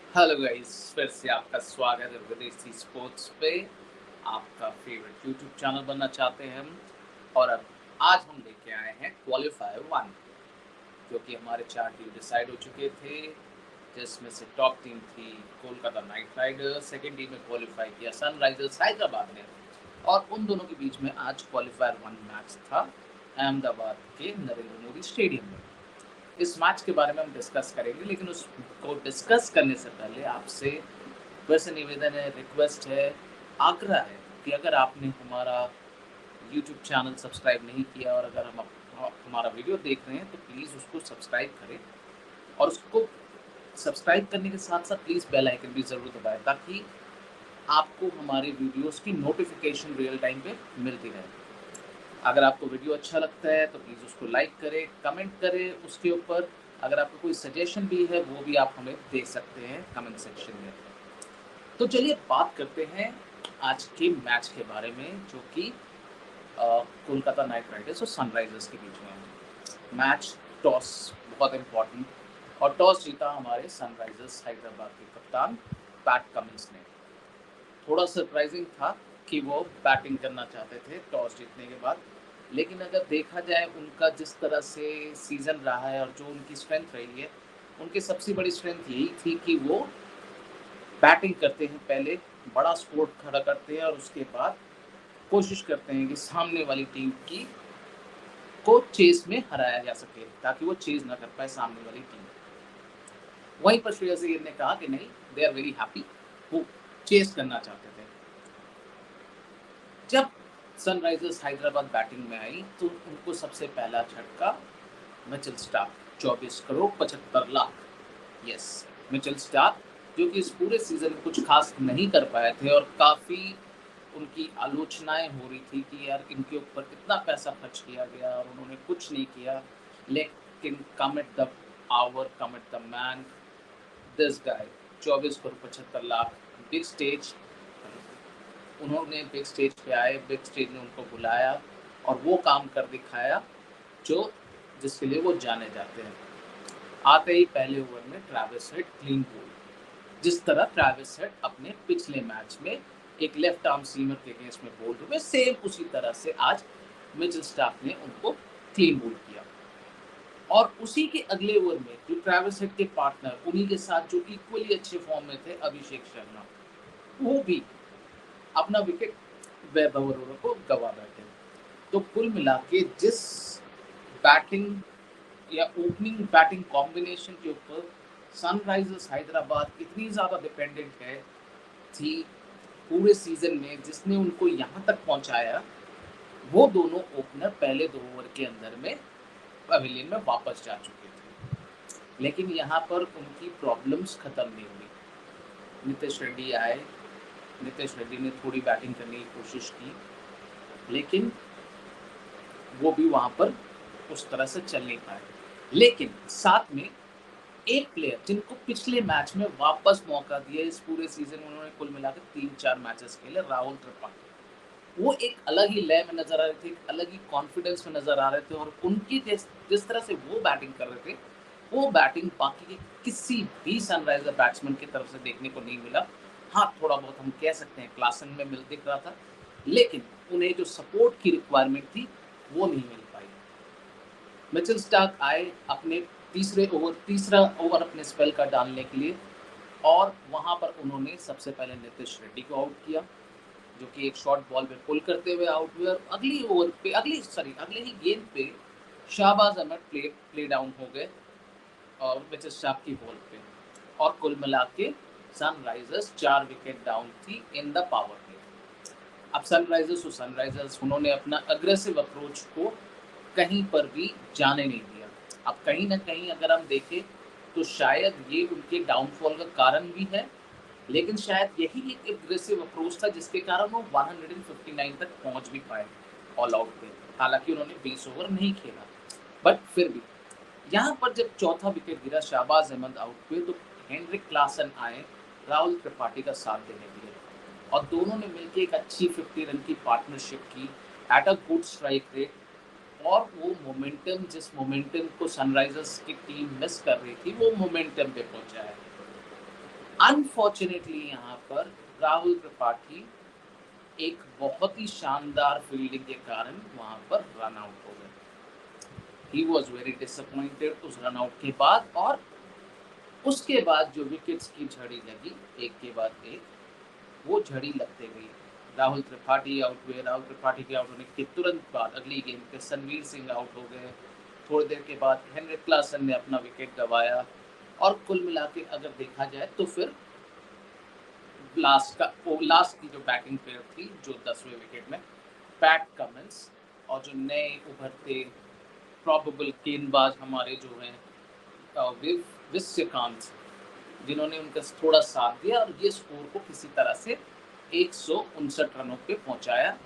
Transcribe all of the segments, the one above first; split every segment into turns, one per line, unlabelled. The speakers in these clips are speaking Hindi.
हेलो गाइस, फिर से आपका स्वागत है विदेशी स्पोर्ट्स पे। आपका फेवरेट यूट्यूब चैनल बनना चाहते हैं हम। और अब आज हम लेके आए हैं क्वालीफायर वन, जो कि हमारे 4 टीम डिसाइड हो चुके थे, जिसमें से टॉप टीम थी Kolkata night Riders, second team में क्वालीफाई किया सनराइजर्स हैदराबाद ने, और उन दोनों के बीच में आज क्वालीफायर वन मैच था अहमदाबाद के नरेंद्र मोदी स्टेडियम में। इस मैच के बारे में हम डिस्कस करेंगे, लेकिन उसको डिस्कस करने से पहले आपसे वैसे निवेदन है, रिक्वेस्ट है, आग्रह है कि अगर आपने हमारा यूट्यूब चैनल सब्सक्राइब नहीं किया और अगर हमारा वीडियो देख रहे हैं तो प्लीज़ उसको सब्सक्राइब करें। और उसको सब्सक्राइब करने के साथ साथ प्लीज़ बेल आइकन भी ज़रूर दबाएं, ताकि आपको हमारी वीडियोस की नोटिफिकेशन रियल टाइम पे मिलती रहे। अगर आपको वीडियो अच्छा लगता है तो प्लीज़ उसको लाइक करें, कमेंट करें उसके ऊपर। अगर आपको कोई सजेशन भी है वो भी आप हमें दे सकते हैं कमेंट सेक्शन में। तो चलिए बात करते हैं आज के मैच के बारे में, जो कि कोलकाता नाइट राइडर्स और सनराइजर्स के बीच में है। मैच टॉस बहुत इम्पोर्टेंट, और टॉस जीता हमारे सनराइजर्स हैदराबाद के कप्तान पैट कमिंस ने। थोड़ा सरप्राइजिंग था कि वो बैटिंग करना चाहते थे टॉस जीतने के बाद, लेकिन अगर देखा जाए उनका जिस तरह से सीज़न रहा है और जो उनकी स्ट्रेंथ रही है, उनकी सबसे बड़ी स्ट्रेंथ यही थी कि वो बैटिंग करते हैं, पहले बड़ा स्कोर खड़ा करते हैं और उसके बाद कोशिश करते हैं कि सामने वाली टीम की को चेस में हराया जा सके, ताकि वो चेस ना कर पाए सामने वाली टीम। वहीं पर श्रेयस अय्यर ने कहा कि नहीं, दे आर वेरी हैप्पी, वो चेस करना चाहते थे। जब सनराइजर्स हैदराबाद बैटिंग में आई तो उनको सबसे पहला झटका Mitchell Starc, 24 crore 75 lakh. Yes, Mitchell Starc, जो कि इस पूरे सीजन में कुछ खास नहीं कर पाए थे और काफ़ी उनकी आलोचनाएं हो रही थी कि यार इनके ऊपर कितना पैसा खर्च किया गया और उन्होंने कुछ नहीं किया। लेकिन come at the hour, come at the man, this guy, 24 crore 75 lakh, big stage. उन्होंने बिग स्टेज पे आए, बिग स्टेज ने उनको बुलाया और वो काम कर दिखाया जो जिसके लिए वो जाने जाते हैं। आते ही पहले ओवर में ट्रैविस हेड क्लीन बोल्ड। जिस तरह ट्रैविस हेड अपने पिछले मैच में एक लेफ्ट आर्म सीमर के अगेंस्ट में बोल्ड हुए, सेम उसी तरह से आज मिचेल स्टार्क ने उनको क्लीन बोल्ड किया। और उसी के अगले ओवर में जो ट्रैविस हेड के पार्टनर, उन्हीं के साथ जो इक्वली अच्छे फॉर्म में थे, अभिषेक शर्मा, वो भी अपना विकेट वैभव अरोड़ा को गवा बैठे। तो कुल मिला के जिस बैटिंग या ओपनिंग बैटिंग कॉम्बिनेशन के ऊपर सनराइजर्स हैदराबाद इतनी ज़्यादा डिपेंडेंट है थी पूरे सीजन में, जिसने उनको यहाँ तक पहुँचाया, वो दोनों ओपनर पहले 2 ओवर के अंदर में पवेलियन में वापस जा चुके थे। लेकिन यहाँ पर उनकी प्रॉब्लम्स खत्म नहीं हुई। नितेश रेड्डी आए, नितेश रेड्डी ने थोड़ी बैटिंग करने की कोशिश की, लेकिन वो भी वहाँ पर उस तरह से चल नहीं पाए। लेकिन साथ में एक प्लेयर जिनको पिछले मैच में वापस मौका दिया, इस पूरे सीजन उन्होंने कुल मिलाकर 3-4 मैचेस खेले, राहुल त्रिपाठी। वो एक अलग ही लय में नजर आ रहे थे, एक अलग ही कॉन्फिडेंस में नजर आ रहे थे, और उनकी जिस जिस तरह से वो बैटिंग कर रहे थे, वो बैटिंग बाकी के किसी भी सनराइजर बैट्समैन की तरफ से देखने को नहीं मिला। हाँ, थोड़ा बहुत हम कह सकते हैं क्लासन में मिल दिख रहा था, लेकिन उन्हें जो सपोर्ट की रिक्वायरमेंट थी वो नहीं मिल पाई। मिचेल स्टार्क आए अपने तीसरा ओवर अपने स्पेल का डालने के लिए, और वहां पर उन्होंने सबसे पहले नीतीश रेड्डी को आउट किया, जो कि एक शॉर्ट बॉल पे पुल करते हुए आउट हुए, और अगले ही गेंद पे शाहबाज अहमद प्ले डाउन हो गए और मिचेल स्टार्क की बॉल पे। और कुल मिला के सनराइजर्स 4 विकेट डाउन थी इन द पावर प्ले। अब सनराइजर्स उन्होंने अपना अग्रेसिव अप्रोच को कहीं पर भी जाने नहीं दिया। अब कहीं ना कहीं अगर हम देखें तो शायद ये उनके डाउनफॉल का कारण भी है, लेकिन शायद यही एक एग्रेसिव अप्रोच था जिसके कारण वो 159 तक पहुंच भी पाए ऑल आउट पे। हालांकि उन्होंने 20 ओवर नहीं खेला, बट फिर भी यहाँ पर जब चौथा विकेट गिरा, शाहबाज अहमद आउट हुए, तो हेनरिक क्लासन आए राहुल त्रिपाठी का साथ देने के लिए, और दोनों ने मिलकर एक अच्छी 50 रन की पार्टनरशिप की at a good strike rate. और वो मोमेंटम, जिस मोमेंटम को सनराइजर्स की टीम मिस कर रही थी, वो मोमेंटम पे पहुंचा है। अनफॉर्चुनेटली यहाँ पर राहुल त्रिपाठी एक बहुत ही शानदार फील्डिंग के कारण वहां पर रन आउट हो गए। ही वॉज वेरी डिसअपॉइंटेड उस रन आउट के बाद, और उसके बाद जो विकेट्स की झड़ी लगी एक के बाद एक, वो झड़ी लगते गई। राहुल त्रिपाठी आउट हुए। राहुल त्रिपाठी के आउट होने के तुरंत बाद अगली गेंद पे सनवीर सिंह आउट हो गए। थोड़ी देर के बाद हेनरिक क्लासन ने अपना विकेट गंवाया, और कुल मिला के अगर देखा जाए तो फिर लास्ट की जो बैटिंग पेयर थी जो 10वें विकेट में पैट कमिंस और जो नए उभरते प्रॉबेबल गेंदबाज हमारे जो हैं विश्वकांत, जिन्होंने उनका थोड़ा साथ दिया और ये स्कोर को किसी तरह से 159 रनों पे पहुंचाया।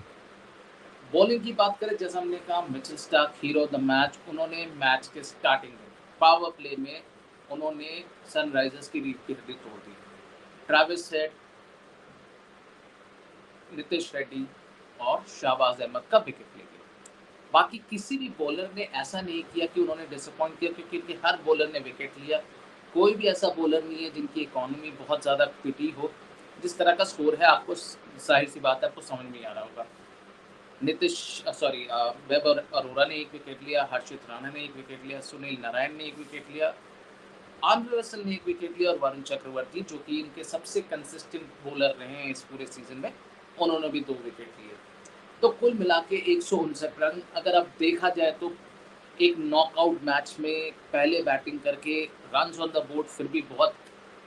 बॉलिंग की बात करें, जैसा हमने कहा, Mitchell Starc hero the match. उन्होंने मैच के स्टार्टिंग में पावर प्ले में उन्होंने सनराइजर्स की रीढ़ की हड्डी तोड़ दी। ट्रेविस हेड, नितिश रेड्डी और शाहबाज अहमद का विकेट ले गए। बाकी किसी भी बॉलर ने ऐसा नहीं किया कि उन्होंने डिसअपॉइंट किया, क्योंकि हर बॉलर ने विकेट लिया। कोई भी ऐसा बॉलर नहीं है जिनकी इकोनॉमी बहुत ज़्यादा पिटी हो। जिस तरह का स्कोर है, आपको जाहिर सी बात है आपको समझ में आ रहा होगा। वैभव अरोड़ा ने एक विकेट लिया, हर्षित राणा ने एक विकेट लिया, सुनील नारायण ने एक विकेट लिया, आंद्रे रसल ने एक विकेट लिया, और वरुण चक्रवर्ती जो कि इनके सबसे कंसिस्टेंट बॉलर रहे हैं इस पूरे सीजन में, उन्होंने भी 2 विकेट लिए। तो कुल मिला के 159 रन। अगर अब देखा जाए तो एक नॉकआउट मैच में पहले बैटिंग करके रन्स ऑन द बोर्ड फिर भी बहुत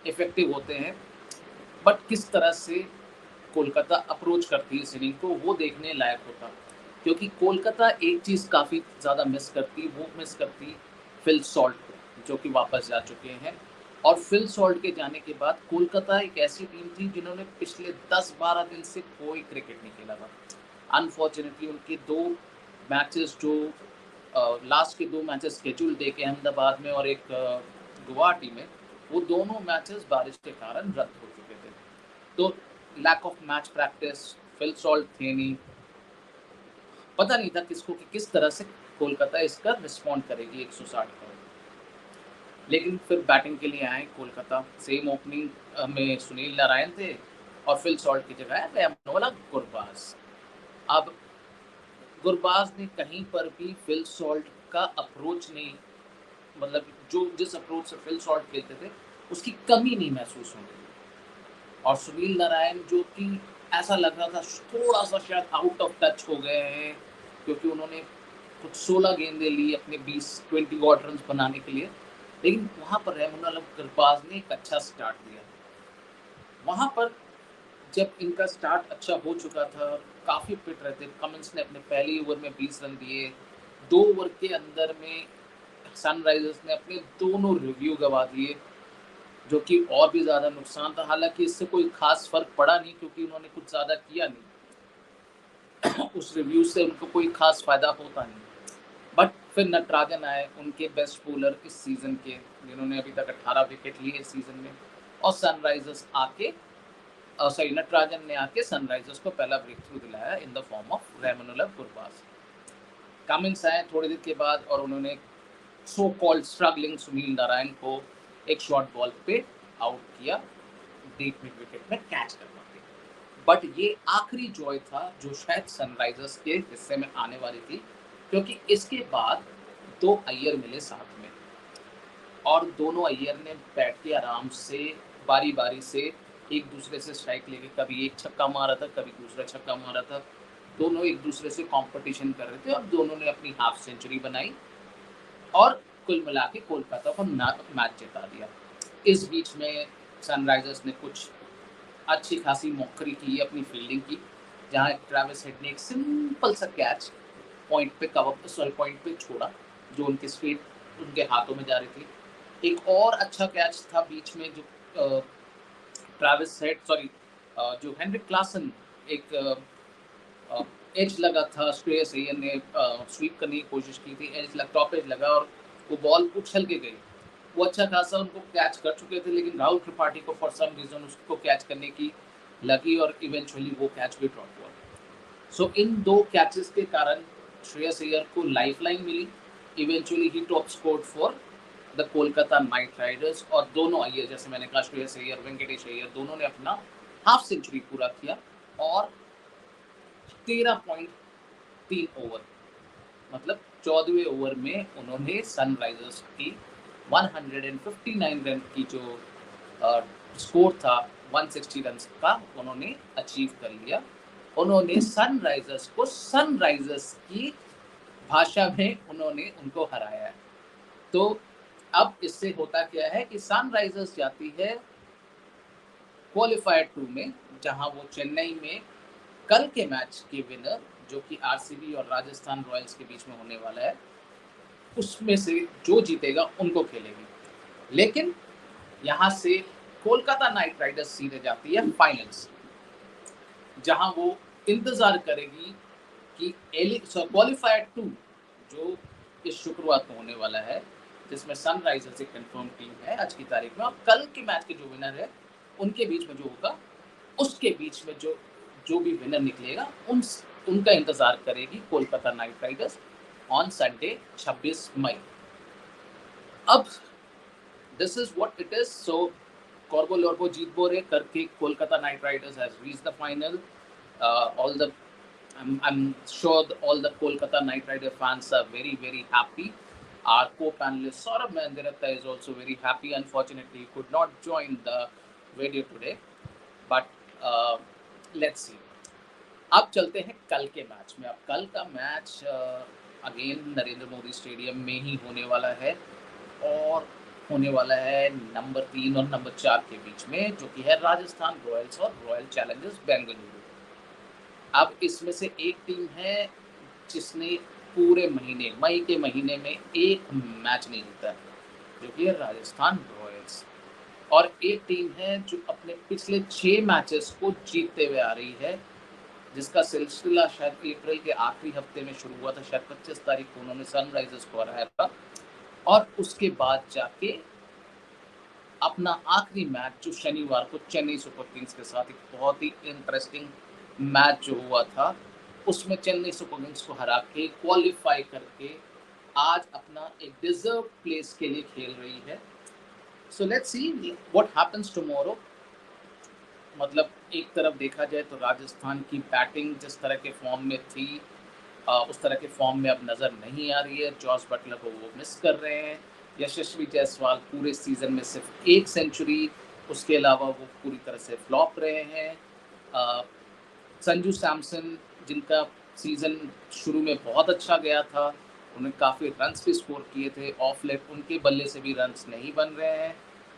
इफेक्टिव होते हैं, बट किस तरह से कोलकाता अप्रोच करती है इस इनिंग को, वो देखने लायक होता। क्योंकि कोलकाता एक चीज़ काफ़ी ज़्यादा मिस करती फिल सॉल्ट को, जो कि वापस जा चुके हैं। और फिल सॉल्ट के जाने के बाद कोलकाता एक ऐसी टीम थी जिन्होंने पिछले 10-12 दिन से कोई क्रिकेट नहीं खेला था। अनफॉर्चुनेटली उनके 2 मैचेस जो लास्ट के 2 मैचेस शेड्यूल थे, अहमदाबाद में और एक गुवाहाटी में, वो दोनों मैचेस बारिश के कारण रद्द हो चुके थे। तो lack of match practice, Phil Salt थे नहीं, पता नहीं था किसको कि किस तरह से कोलकाता इसका रिस्पॉन्ड करेगी 160 का। लेकिन फिर बैटिंग के लिए आए कोलकाता। सेम ओपनिंग में सुनील नारायण थे और फिल सॉल्ट की जगह गया गुरबाज। अब गुरबाज ने कहीं पर भी फिल सॉल्ट का अप्रोच नहीं, मतलब जिस अप्रोच से फिल सॉल्ट खेलते थे उसकी कमी नहीं महसूस होती। और सुनील नारायण जो कि ऐसा लग रहा था थोड़ा सा शायद आउट ऑफ टच हो गए हैं, क्योंकि उन्होंने कुछ 16 गेंदें ली अपने 20 गॉड रन बनाने के लिए, लेकिन वहाँ पर रहमान गुरबाज ने एक अच्छा स्टार्ट दिया। वहाँ पर जब इनका स्टार्ट अच्छा हो चुका था, काफ़ी फिट रहते, कमिंस ने अपने पहले ओवर में 20 रन दिए। 2 ओवर के अंदर में सनराइजर्स ने अपने दोनों रिव्यू गवा दिए, जो कि और भी ज़्यादा नुकसान था। हालांकि इससे कोई खास फर्क पड़ा नहीं, क्योंकि उन्होंने कुछ ज़्यादा किया नहीं उस रिव्यू से उनको कोई खास फायदा होता नहीं। बट फिर नटराजन आए, उनके बेस्ट बॉलर इस सीज़न के, जिन्होंने अभी तक 18 विकेट लिए इस सीज़न में, और सनराइजर्स आके नटराजन ने आके सनराइजर्स को पहला ब्रेक थ्रू दिलाया in the form of Rahman Gurbaz. Cummins आए थोड़ी देर के बाद और उन्होंने so called struggling Sunil Narayan को एक शॉर्ट बॉल पे आउट किया, डीप मिड विकेट में कैच करवा के। बट ये आखिरी जॉय था जो शायद सनराइजर्स के हिस्से में आने वाली थी, क्योंकि इसके बाद 2 अय्यर मिले साथ में, और दोनों अय्यर ने बैठ के आराम से बारी बारी से एक दूसरे से स्ट्राइक लेके, कभी एक छक्का मारा था, कभी दूसरा छक्का मारा था। दोनों एक दूसरे से कंपटीशन कर रहे थे और दोनों ने अपनी हाफ सेंचुरी बनाई और कुल मिला के कोलकाता को मैच जिता दिया। इस बीच में सनराइजर्स ने कुछ अच्छी खासी मौकरी की अपनी फील्डिंग की, जहाँ ट्रेविस हेड ने एक सिंपल सा कैच पॉइंट पे छोड़ा, जो उनके स्ट्रेट उनके हाथों में जा रही थी। एक और अच्छा कैच था बीच में, जो ट्रेविस हेड जो हेनरिक क्लासन एक एज लगा था, श्रेयस अय्यर ने स्वीप करने की कोशिश की थी, टॉप एज लगा और वो बॉल उछल के गई। वो अच्छा खासा उनको कैच कर चुके थे, लेकिन राहुल त्रिपाठी को फॉर सम रीजन उसको कैच करने की लगी और इवेंचुअली वो कैच भी ड्रॉप हुआ। सो इन 2 कैचेस के कारण श्रेयस अय्यर को लाइफलाइन मिली। Eventually he top scored for the Kolkata night riders, और दोनों अय्यर, जैसे मैंने कहा श्रेयस अय्यर, वेंकटेश अय्यर, दोनों ने अपना हाफ सेंचुरी पूरा किया और 13.3 ओवर, मतलब 14वें ओवर में उन्होंने सनराइजर्स की 159 रन की जो स्कोर था 160 रन का, उन्होंने अचीव कर लिया। उन्होंने सनराइजर्स को सनराइजर्स की भाषा में उन्होंने उनको हराया है। तो अब इससे होता क्या है कि सनराइजर्स जाती है क्वालिफायर 2 में, जहां वो चेन्नई में कल के मैच के विनर, जो कि आरसीबी और राजस्थान रॉयल्स के बीच में होने वाला है, उसमें से जो जीतेगा उनको खेलेगी। लेकिन यहाँ से कोलकाता नाइट राइडर्स सीधे जाती है फाइनल्स, जहां वो इंतजार करेगी कि क्वालिफायर 2 जो इस शुक्रवार को होने वाला है, जिसमें सनराइजर्स एक कंफर्म टीम है आज की तारीख में, और कल के मैच के जो विनर है उनके बीच में जो होगा, उसके बीच में जो भी विनर निकलेगा उनका इंतजार करेगी Kolkata night Riders on Sunday 26 May. अब this is what it is. So कॉर्बो लॉर्बो जीत बोरे करके Kolkata night Riders has reached the final. All the I'm sure all the Kolkata Knight Rider fans are very, very happy. Our co-panelist Saurabh Mahendiratta is also very happy. Unfortunately, he could not join the video today. But let's see. अब चलते हैं कल के मैच में। अब कल का match again Narendra Modi stadium में ही होने वाला है, और होने वाला है नंबर 3 और नंबर 4 के बीच में, जो कि है राजस्थान रॉयल्स और रॉयल चैलेंजर्स बेंगलुरु। अब इसमें से एक टीम है जिसने पूरे महीने, मई के महीने में एक मैच नहीं जीता, जो कि है राजस्थान रॉयल्स, और एक टीम है जो अपने पिछले 6 मैचेस को जीतते हुए आ रही है, जिसका सिलसिला शायद अप्रैल के आखिरी हफ्ते में शुरू हुआ था। शायद 25 तारीख को उन्होंने सनराइजर्स को हराया था, और उसके बाद जाके अपना आखिरी मैच जो शनिवार को चेन्नई सुपर किंग्स के साथ एक बहुत ही इंटरेस्टिंग मैच जो हुआ था, उसमें चेन्नई सुपर किंग्स को हरा के क्वालिफाई करके आज अपना एक डिजर्व प्लेस के लिए खेल रही है। So let's see what happens tomorrow. मतलब एक तरफ देखा जाए तो राजस्थान की बैटिंग जिस तरह के फॉर्म में थी, उस तरह के फॉर्म में अब नज़र नहीं आ रही है। जॉस बटलर को वो मिस कर रहे हैं। यशस्वी जायसवाल पूरे सीजन में सिर्फ 1 सेंचुरी, उसके अलावा वो पूरी तरह से फ्लॉप रहे हैं। संजू सैमसन, जिनका सीज़न शुरू में बहुत अच्छा गया था, उन्हें काफ़ी रन्स भी स्कोर किए थे, ऑफ लेट उनके बल्ले से भी रन्स नहीं बन रहे हैं।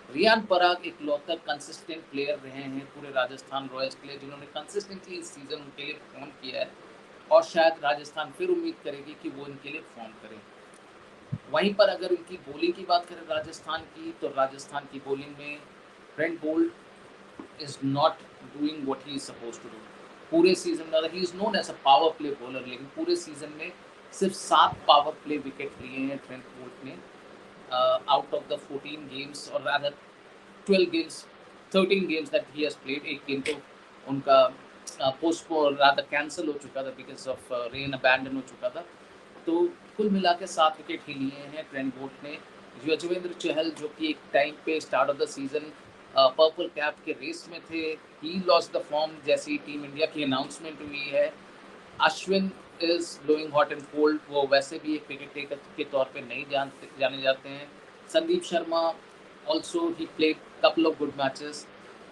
रियान पराग एक लौता कंसिस्टेंट प्लेयर रहे हैं पूरे राजस्थान रॉयल्स के लिए, जिन्होंने कंसिस्टेंटली इस सीज़न उनके लिए परफॉर्म किया है, और शायद राजस्थान फिर उम्मीद करेगी कि वो इनके लिए परफॉर्म करें। वहीं पर अगर उनकी बॉलिंग की बात करें राजस्थान की, तो राजस्थान की बॉलिंग में Trent Boult is not doing what he is supposed to do. पूरे सीजन में he is known as a power play bowler, लेकिन पूरे सीजन में सिर्फ 7 पावर प्ले विकेट लिए हैं ट्रेंट बोल्ट ने, आउट ऑफ द 14 गेम्स, और rather 12 games, 13 games that he has played. एक गेम तो उनका पोस्टपोन रादर कैंसिल हो चुका था बिकॉज ऑफ रेन, अबैंडन हो चुका था। तो कुल मिला के 7 विकेट ही लिए हैं ट्रेंट बोल्ट ने। युजवेंद्र चहल, जो कि एक टाइम पे start of the season purple cap के रेस में थे, ही लॉस्ट द फॉर्म जैसी टीम इंडिया की अनाउंसमेंट हुई है। Ashwin is blowing hot and cold, वो वैसे भी एक विकेट टेकर के तौर पे नहीं जाने जाते हैं। Sandeep Sharma also he played couple of good matches.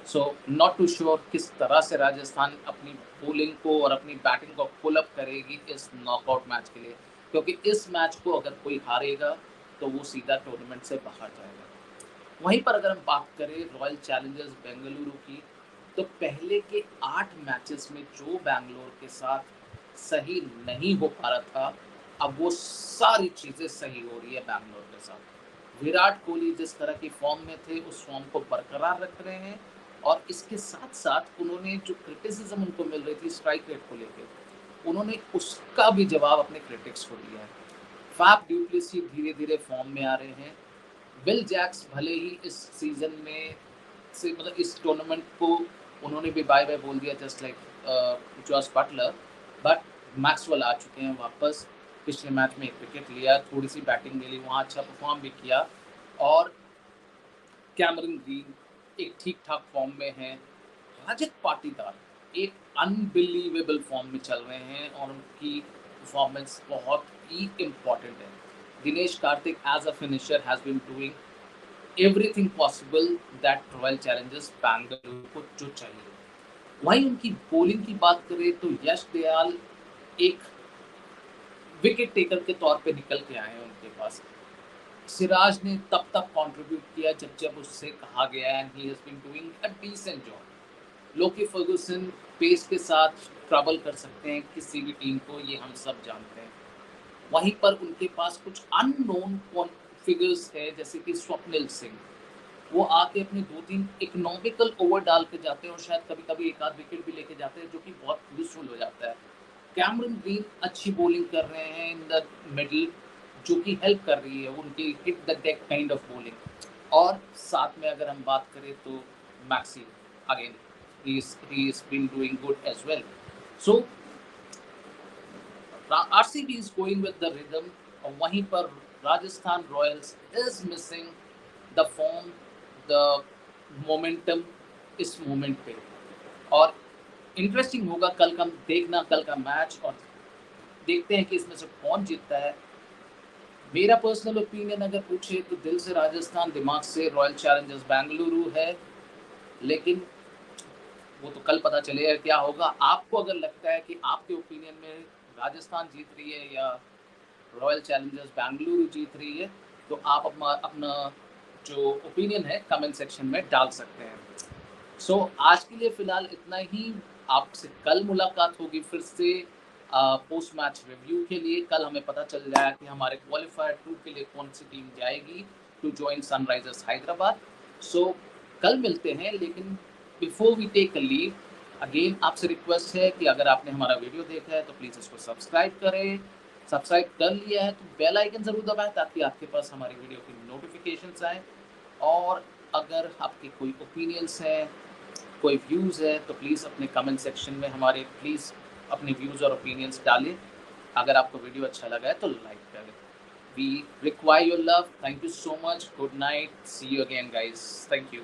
So not to sure किस तरह से राजस्थान अपनी बॉलिंग को और अपनी बैटिंग को पुल अप करेगी इस नॉकआउट मैच के लिए, क्योंकि इस मैच को अगर कोई हारेगा तो वो सीधा टूर्नामेंट से बाहर जाएगा। वहीं पर अगर हम बात करें रॉयल चैलेंजर्स बेंगलुरु की, तो पहले के 8 मैचेस में जो बैंगलोर के साथ सही नहीं हो पा रहा था, अब वो सारी चीज़ें सही हो रही है बैंगलोर के साथ। विराट कोहली जिस तरह की फॉर्म में थे, उस फॉर्म को बरकरार रख रहे हैं, और इसके साथ साथ उन्होंने जो क्रिटिसिज्म उनको मिल रही थी स्ट्राइक रेट को लेकर, उन्होंने उसका भी जवाब अपने क्रिटिक्स को दिया है। फैफ डू प्लेसी धीरे धीरे फॉर्म में आ रहे हैं। विल जैक्स भले ही इस सीजन में से, मतलब इस टूर्नामेंट को उन्होंने भी बाय बाय बोल दिया, just like Jos Buttler, but Maxwell आ चुके हैं वापस। पिछले मैच में 1 विकेट लिया, थोड़ी सी बैटिंग मिली, वहाँ अच्छा परफॉर्म भी किया। और कैमरन ग्रीन एक ठीक ठाक फॉर्म में है। रजत पाटीदार एक अनबिलीवेबल फॉर्म में चल रहे हैं और उनकी परफॉर्मेंस बहुत ही इम्पॉर्टेंट है। Dinesh Karthik as a finisher has been doing everything possible that Royal Challengers Bangalore को जो चाहिए। वहीं उनकी बॉलिंग की बात करें तो यश दयाल एक विकेट टेकर के तौर पे निकल के आए हैं उनके पास। सिराज ने तब तक कंट्रीब्यूट किया जब जब उससे कहा गया and he has been doing a decent job. Lockie Ferguson pace के साथ ट्रबल कर सकते हैं किसी भी टीम को, ये हम सब जानते हैं। वहीं पर उनके पास कुछ अननोन फिगर्स है जैसे कि स्वप्निल सिंह। वो आके अपने 2-3 इकोनॉमिकल ओवर डाल के जाते हैं और शायद कभी कभी एक आध विकेट भी लेके जाते हैं जो कि बहुत यूजफुल हो जाता है। कैमरन ग्रीन अच्छी बॉलिंग कर रहे हैं इन द मिडिल, जो कि हेल्प कर रही है उनकी hit the deck kind of bowling. और साथ में अगर हम बात करें तो maxi again he is been doing good as well. So RCB is going with the rhythm और वहीं पर Rajasthan Royals is missing the form, the momentum इस मोमेंट पे। और इंटरेस्टिंग होगा कल का देखना, कल का मैच, और देखते हैं कि इसमें से कौन जीतता है। मेरा पर्सनल ओपिनियन अगर पूछे तो दिल से राजस्थान, दिमाग से रॉयल चैलेंजर्स बेंगलुरु है, लेकिन वो तो कल पता चलेगा क्या होगा। आपको अगर लगता है कि आपके ओपिनियन में राजस्थान जीत रही है या रॉयल चैलेंजर्स बेंगलुरु जीत रही है, तो आप अपना जो ओपिनियन है कमेंट सेक्शन में डाल सकते हैं। सो आज के लिए फ़िलहाल इतना ही। आपसे कल मुलाकात होगी फिर से पोस्ट मैच रिव्यू के लिए। कल हमें पता चल जाएगा कि हमारे क्वालिफायर 2 के लिए कौन सी टीम जाएगी to join Sunrisers Hyderabad. So कल मिलते हैं, लेकिन before we take a leave again आपसे रिक्वेस्ट है कि अगर आपने हमारा वीडियो देखा है तो प्लीज़ इसको सब्सक्राइब करें। सब्सक्राइब कर लिया है तो बेल आइकन ज़रूर दबाएं ताकि आपके पास हमारी वीडियो की नोटिफिकेशंस आए। और अगर आपके कोई ओपिनियंस हैं, कोई व्यूज़ है, तो प्लीज़ अपने कमेंट सेक्शन में हमारे प्लीज़ अपने व्यूज़ और ओपिनियंस डालें। अगर आपको वीडियो अच्छा लगा है तो लाइक करें। We require your love. Thank you so much. Good night. See you again guys. Thank you.